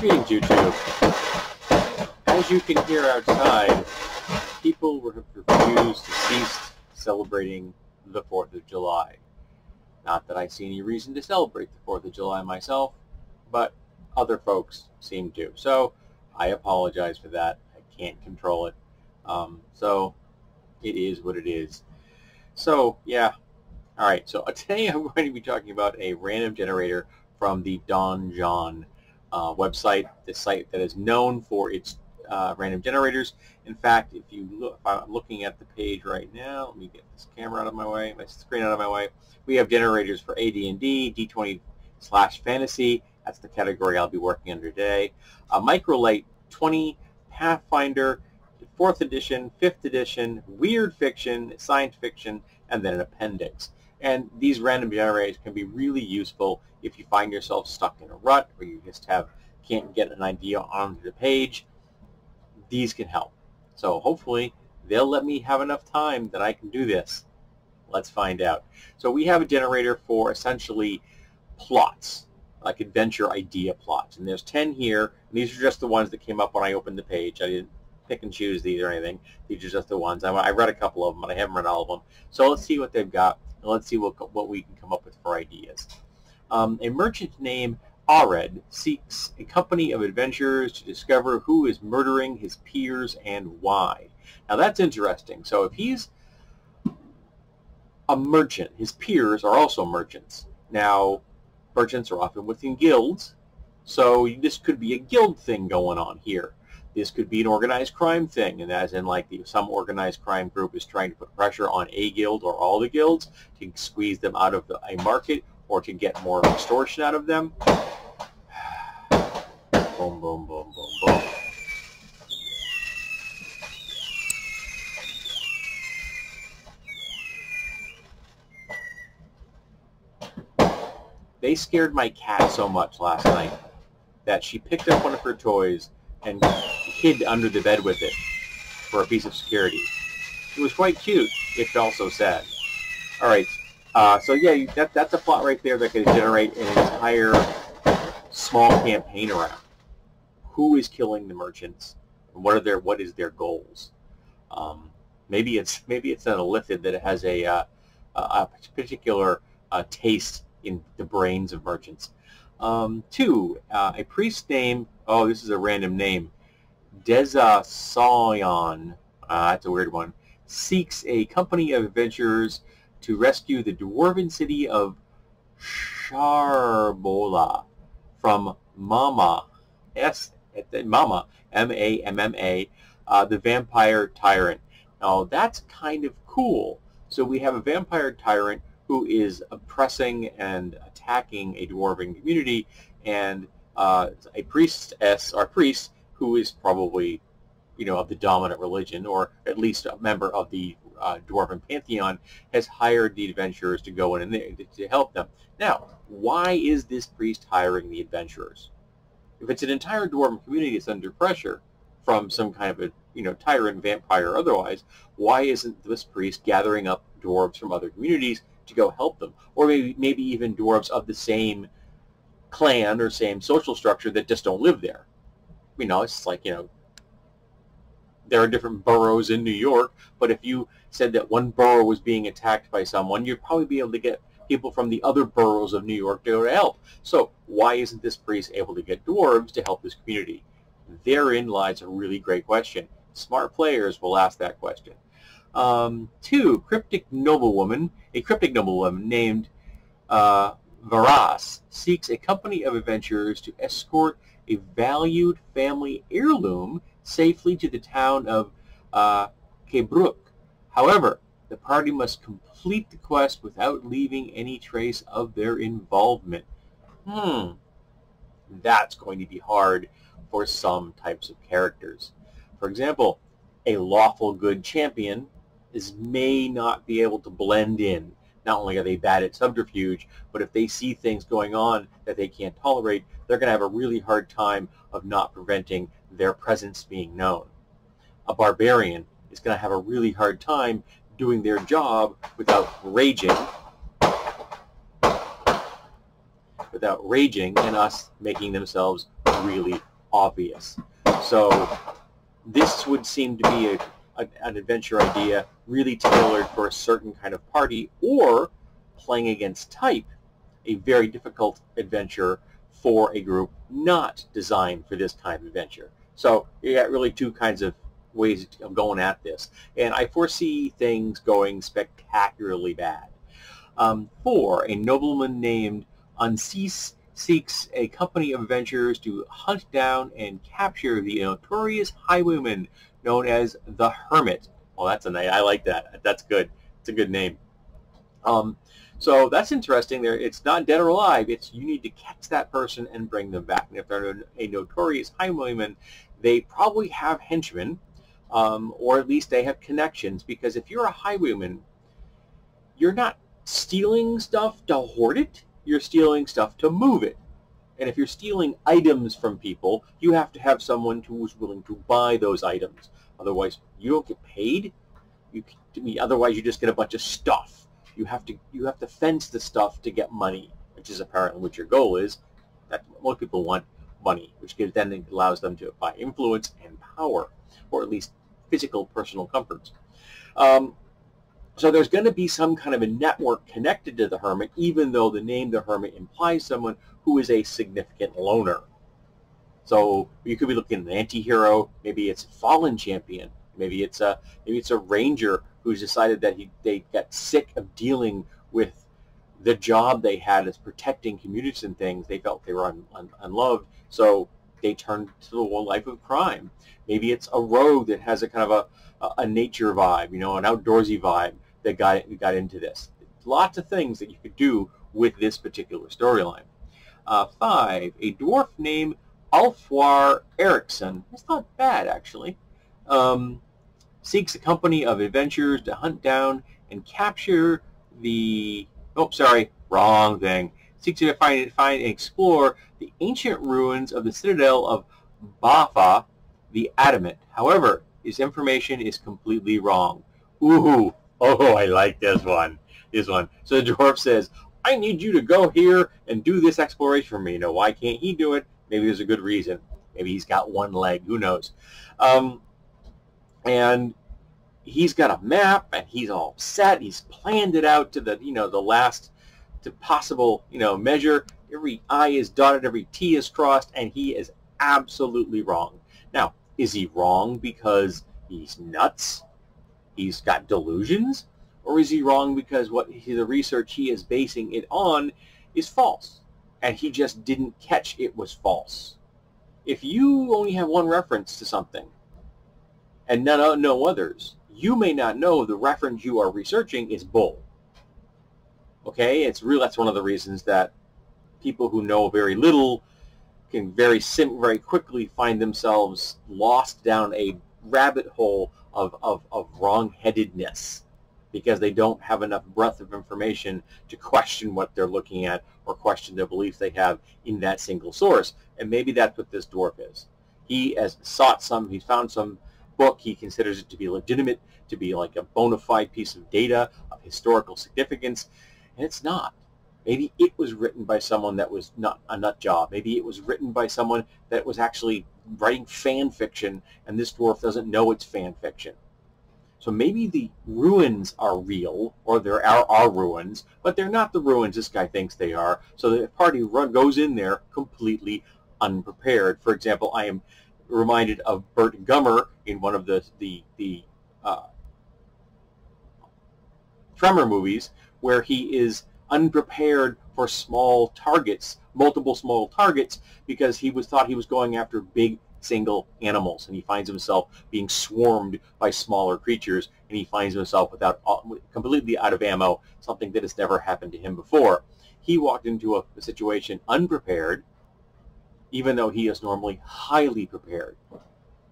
Greetings, YouTube. As you can hear outside, people have refused to cease celebrating the 4th of July. Not that I see any reason to celebrate the 4th of July myself, but other folks seem to. So I apologize for that. I can't control it. So it is what it is. So yeah. All right. So today I'm going to be talking about a random generator from the Donjon website, the site that is known for its random generators. In fact, if you look, if I'm looking at the page right now, let me get this camera out of my way, my screen out of my way. We have generators for AD&D, D20/fantasy. That's the category I'll be working under today. Microlight 20, Pathfinder, 4th edition, 5th edition, weird fiction, science fiction, and then an appendix. And these random generators can be really useful if you find yourself stuck in a rut or you just can't get an idea onto the page. These can help. So hopefully they'll let me have enough time that I can do this. Let's find out. So we have a generator for essentially plots, like adventure idea plots. And there's 10 here. And these are just the ones that came up when I opened the page. I didn't pick and choose these or anything. These are just the ones. I read a couple of them, but I haven't read all of them. So let's see what they've got, and let's see what we can come up with for ideas. A merchant named Ared seeks a company of adventurers to discover who is murdering his peers and why. Now that's interesting. So if he's a merchant, his peers are also merchants. Now, merchants are often within guilds, so this could be a guild thing going on here. This could be an organized crime thing, and as in like some organized crime group is trying to put pressure on a guild or all the guilds to squeeze them out of a market or to get more extortion out of them. Boom, boom, boom, boom, boom. They scared my cat so much last night that she picked up one of her toys and hid under the bed with it for a piece of security. It was quite cute, if also sad. All right, so yeah, that's a plot right there that could generate an entire small campaign around. Who is killing the merchants? And what is their goals? Maybe it's an illithid that has a particular taste in the brains of merchants. 2, a priest named, oh, this is a random name, Dezasayan, that's a weird one, seeks a company of adventurers to rescue the dwarven city of Sharbola from Mama, M-A-M-M-A, the vampire tyrant. Now, that's kind of cool. So we have a vampire tyrant who is oppressing and attacking a dwarven community, and a priestess or priest who is probably, of the dominant religion, or at least a member of the dwarven pantheon, has hired the adventurers to go in and there to help them. Now, why is this priest hiring the adventurers? If it's an entire dwarven community that's under pressure from some kind of a tyrant, vampire, or otherwise, why isn't this priest gathering up dwarves from other communities to go help them? Or maybe even dwarves of the same clan or same social structure that just don't live there. It's like, there are different boroughs in New York, but if you said that one borough was being attacked by someone, you'd probably be able to get people from the other boroughs of New York to help. So why isn't this priest able to get dwarves to help this community? Therein lies a really great question. Smart players will ask that question. 2, a cryptic noblewoman named Varas seeks a company of adventurers to escort a valued family heirloom safely to the town of Kebruk. However, the party must complete the quest without leaving any trace of their involvement. That's going to be hard for some types of characters. For example, a lawful good champion may not be able to blend in. Not only are they bad at subterfuge, but if they see things going on that they can't tolerate, they're going to have a really hard time of not preventing their presence being known. A barbarian is going to have a really hard time doing their job without raging and us making themselves really, obvious. So this would seem to be an adventure idea really tailored for a certain kind of party, or playing against type, a very difficult adventure for a group not designed for this kind of adventure. So you got really two kinds of ways of going at this, and I foresee things going spectacularly bad. 4, a nobleman named Uncease seeks a company of adventurers to hunt down and capture the notorious highwayman known as the Hermit. Well, that's a nice. I like that. That's good. It's a good name. So that's interesting. There, it's not dead or alive. It's you need to catch that person and bring them back. And if they're a notorious highwayman, they probably have henchmen, or at least they have connections. Because if you're a highwayman, you're not stealing stuff to hoard it. You're stealing stuff to move it. And if you're stealing items from people, you have to have someone who's willing to buy those items. Otherwise, you don't get paid. Otherwise, you just get a bunch of stuff. You have to fence the stuff to get money, which is apparently what your goal is. That most people want money, which then allows them to buy influence and power, or at least physical personal comforts. So there's going to be some kind of a network connected to the Hermit, even though the name the Hermit implies someone who is a significant loner. So you could be looking at an anti-hero. Maybe it's a fallen champion. Maybe it's a ranger who's decided that they got sick of dealing with the job they had as protecting communities and things. They felt they were unloved, so they turned to the life of crime. Maybe it's a rogue that has a kind of a nature vibe, an outdoorsy vibe that got into this. Lots of things that you could do with this particular storyline. 5, a dwarf named Alfwar Eriksson. It's not bad, actually. Seeks a company of adventurers to hunt down and capture the... Oh, sorry, wrong thing. Seeks to find and explore the ancient ruins of the citadel of Bafa, the Adamant. However, his information is completely wrong. Ooh, oh, I like this one. So the dwarf says, I need you to go here and do this exploration for me. Why can't he do it? Maybe there's a good reason. Maybe he's got one leg. Who knows? And he's got a map, and he's all set. He's planned it out to the last to possible measure. Every I is dotted, every T is crossed, and he is absolutely wrong. Now, is he wrong because he's nuts? He's got delusions? Or is he wrong because the research he is basing it on is false, and he just didn't catch it was false? If you only have one reference to something and no others, you may not know the reference you are researching is bull. Okay, that's one of the reasons that people who know very little can very quickly find themselves lost down a rabbit hole of wrong-headedness, because they don't have enough breadth of information to question what they're looking at or question the beliefs they have in that single source. And maybe that's what this dwarf is. He has he's found some book, he considers it to be legitimate, to be like a bona fide piece of data of historical significance, and it's not. Maybe it was written by someone that was not a nut job. Maybe it was written by someone that was actually writing fan fiction, and this dwarf doesn't know it's fan fiction. So maybe the ruins are real, or there are ruins, but they're not the ruins this guy thinks they are. So the party goes in there completely unprepared. For example, I am reminded of Bert Gummer in one of the Tremor movies, where he is unprepared for small targets, multiple small targets, because he thought he was going after big single animals, and he finds himself being swarmed by smaller creatures, and he finds himself completely out of ammo, something that has never happened to him before. He walked into a situation unprepared, even though he is normally highly prepared.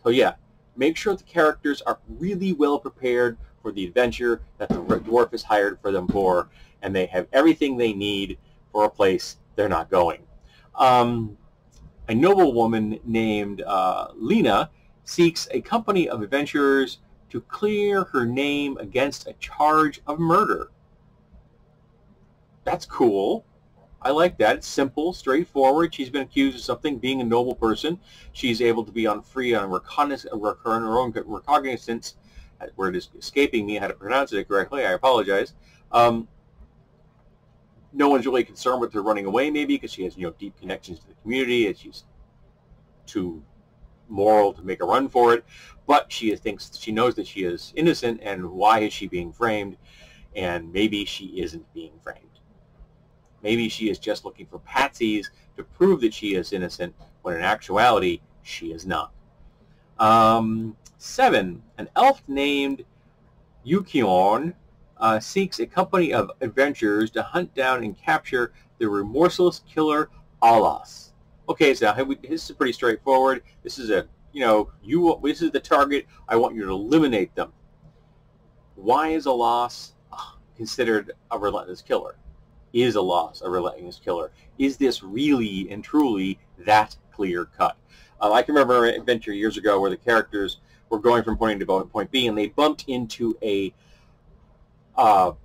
So yeah, make sure the characters are really well prepared for the adventure that the dwarf is hired for them for, and they have everything they need for a place they're not going. A noblewoman named Lena seeks a company of adventurers to clear her name against a charge of murder. That's cool. I like that. It's simple, straightforward. She's been accused of something, being a noble person. She's able to be on her own recognizance. Word is escaping me how to pronounce it correctly. I apologize. No one's really concerned with her running away, maybe because she has deep connections to the community, and she's too moral to make a run for it. But she knows that she is innocent, and why is she being framed? And maybe she isn't being framed. Maybe she is just looking for patsies to prove that she is innocent, when in actuality she is not. 7. An elf named Yukion seeks a company of adventurers to hunt down and capture the remorseless killer Alas. Okay, so this is pretty straightforward. This is this is the target. I want you to eliminate them. Why is Alas considered a relentless killer? Is Alas a relentless killer? Is this really and truly that clear cut? I can remember an adventure years ago where the characters were going from point A to point B, and they bumped into some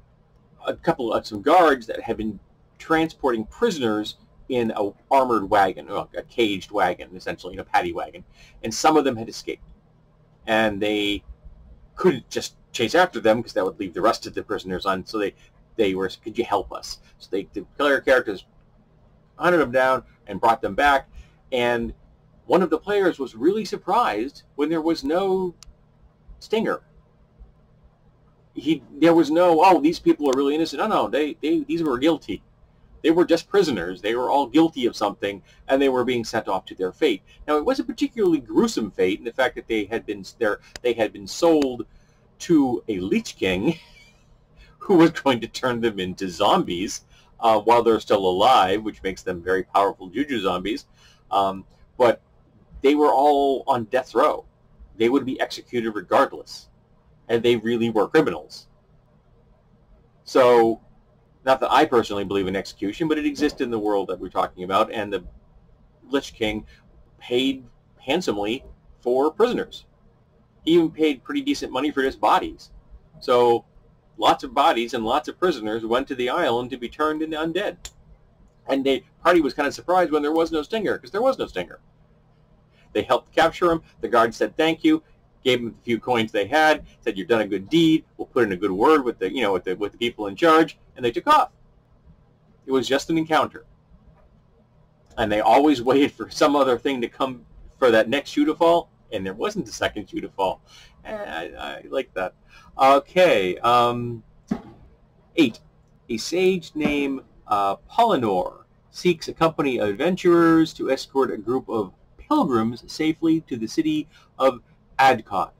guards that had been transporting prisoners in a armored wagon, a caged wagon, essentially, a paddy wagon, and some of them had escaped, and they couldn't just chase after them because that would leave the rest of the prisoners on. So they were, could you help us? So the player characters hunted them down and brought them back, and one of the players was really surprised when there was no stinger. There was no, oh, these people are really innocent. No, these were guilty. They were just prisoners. They were all guilty of something, and they were being sent off to their fate. Now, it was a particularly gruesome fate in the fact that they had been sold to a Lich King who was going to turn them into zombies while they're still alive, which makes them very powerful juju zombies. But they were all on death row. They would be executed regardless. And they really were criminals. So, not that I personally believe in execution, but it exists in the world that we're talking about, and the Lich King paid handsomely for prisoners. He even paid pretty decent money for just bodies. So, lots of bodies and lots of prisoners went to the island to be turned into undead. And the party was kind of surprised when there was no stinger, because there was no stinger. They helped capture him. The guards said thank you, gave them the few coins they had, said you've done a good deed. We'll put in a good word with the with the people in charge, and they took off. It was just an encounter, and they always waited for some other thing to come for that next shoe to fall, and there wasn't a second shoe to fall. I like that. Okay, 8. A sage named Polynor seeks a company of adventurers to escort a group of pilgrims safely to the city of Adcot.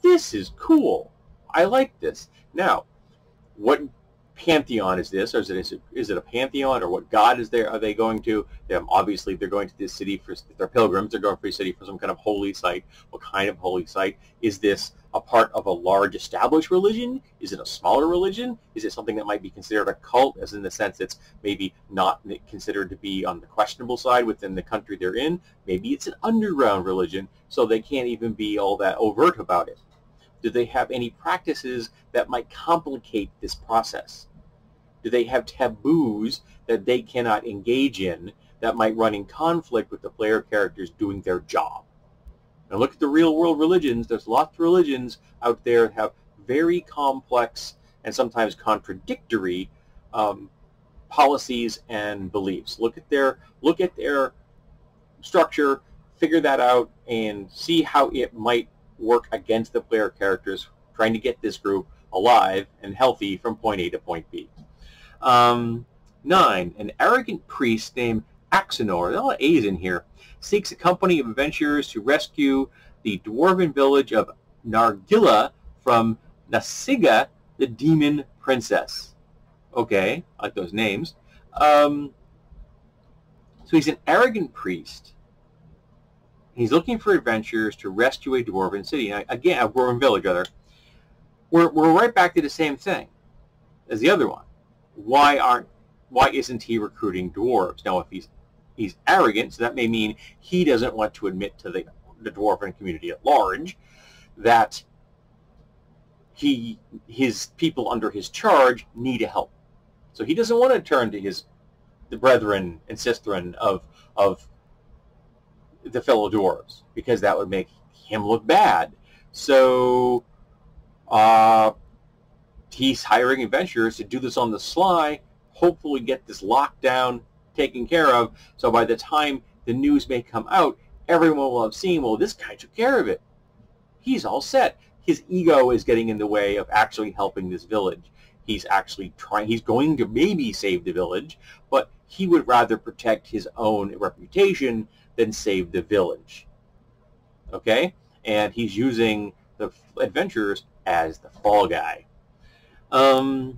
This is cool. I like this. Now, what pantheon is this? Or is it a pantheon, or what god are they going to? Obviously, they're going to this city for their pilgrims. They're going for a city for some kind of holy site. What kind of holy site? Is this a part of a large established religion? Is it a smaller religion? Is it something that might be considered a cult, as in the sense it's maybe not considered to be on the questionable side within the country they're in? Maybe it's an underground religion, so they can't even be all that overt about it. Do they have any practices that might complicate this process? Do they have taboos that they cannot engage in that might run in conflict with the player characters doing their job? Now look at the real-world religions. There's lots of religions out there that have very complex and sometimes contradictory policies and beliefs. Look at their structure, figure that out, and see how it might work against the player characters trying to get this group alive and healthy from point A to point B. 9. An arrogant priest named Axon, there are a lot of A's in here, seeks a company of adventurers to rescue the dwarven village of Nargilla from Nasiga, the demon princess. Okay, I like those names. So he's an arrogant priest. He's looking for adventurers to rescue a dwarven city. Now, again, a dwarven village, rather. We're right back to the same thing as the other one. Why isn't he recruiting dwarves? Now, if he's arrogant, so that may mean he doesn't want to admit to the dwarven community at large that his people under his charge need help. So he doesn't want to turn to the brethren and sistren of the fellow dwarves, because that would make him look bad. So he's hiring adventurers to do this on the sly, hopefully get this lockdown taken care of, so by the time the news may come out, everyone will have seen, well, this guy took care of it. He's all set. His ego is getting in the way of actually helping this village. He's actually trying, he's going to maybe save the village, but he would rather protect his own reputation than save the village. Okay? And he's using the adventurers as the fall guy. 9.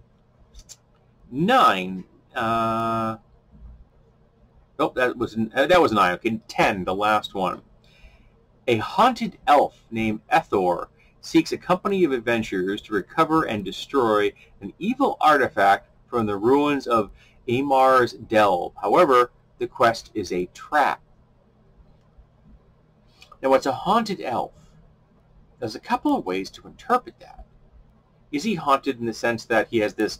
Oh, that was 9. Okay, 10, the last one. A haunted elf named Ethor seeks a company of adventurers to recover and destroy an evil artifact from the ruins of Amar's Delve. However, the quest is a trap. Now, what's a haunted elf? There's a couple of ways to interpret that. Is he haunted in the sense that he has this,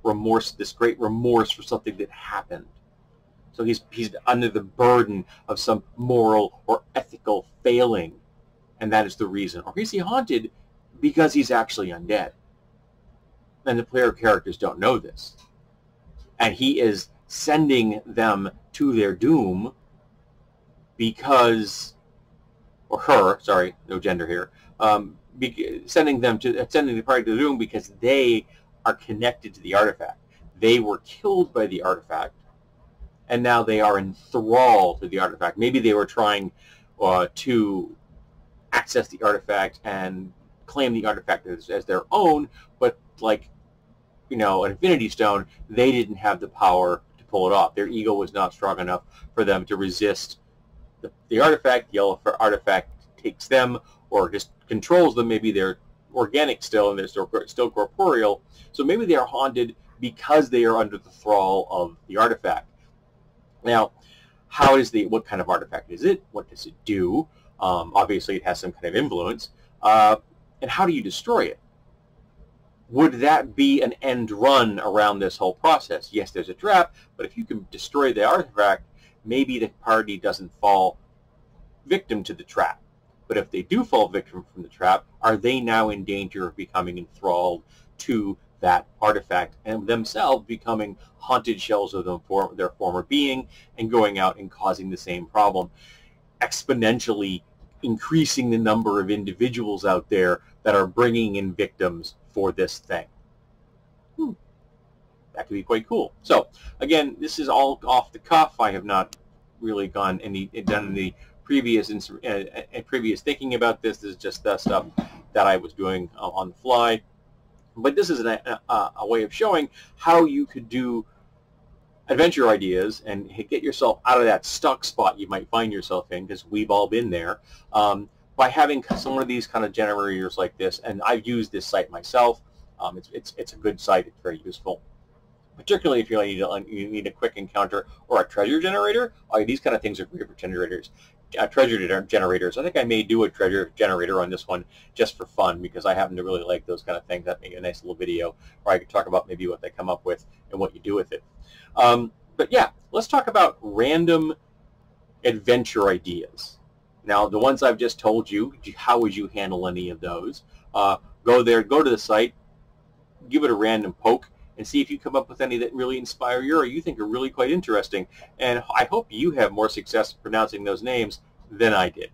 remorse, this great remorse for something that happened? So he's under the burden of some moral or ethical failing, and that is the reason. Or is he haunted because he's actually undead? And the player characters don't know this. And he is sending them to their doom because, or her, sorry, no gender here, sending the party to the doom because they are connected to the artifact. They were killed by the artifact, and now they are enthralled to the artifact. Maybe they were trying to access the artifact and claim the artifact as their own, but like, an Infinity Stone, they didn't have the power to pull it off. Their ego was not strong enough for them to resist the artifact. The artifact takes them or just controls them. Maybe they're organic still and they're still corporeal. So maybe they are haunted because they are under the thrall of the artifact. Now, what kind of artifact is it? What does it do? Obviously, it has some kind of influence. And how do you destroy it? Would that be an end run around this whole process? Yes, there's a trap, but if you can destroy the artifact, maybe the party doesn't fall victim to the trap. But if they do fall victim from the trap, are they now in danger of becoming enthralled to that artifact and themselves becoming haunted shells of their former being and going out and causing the same problem, exponentially increasing the number of individuals out there that are bringing in victims for this thing? That could be quite cool. So again, this is all off the cuff. I have not really done any previous thinking about this. This is just the stuff that I was doing on the fly. But this is a way of showing how you could do adventure ideas and get yourself out of that stuck spot you might find yourself in, because we've all been there, by having some of these kind of generators like this. And I've used this site myself. It's a good site. It's very useful, particularly if you need a quick encounter or a treasure generator. These kind of things are great for generators. Treasure generators. I think I may do a treasure generator on this one just for fun, because I happen to really like those kind of things. That make a nice little video where I could talk about maybe what they come up with and what you do with it. But yeah, let's talk about random adventure ideas. Now, the ones I've just told you, how would you handle any of those? Go there, go to the site, give it a random poke, and see if you come up with any that really inspire you or you think are really quite interesting. And I hope you have more success pronouncing those names than I did.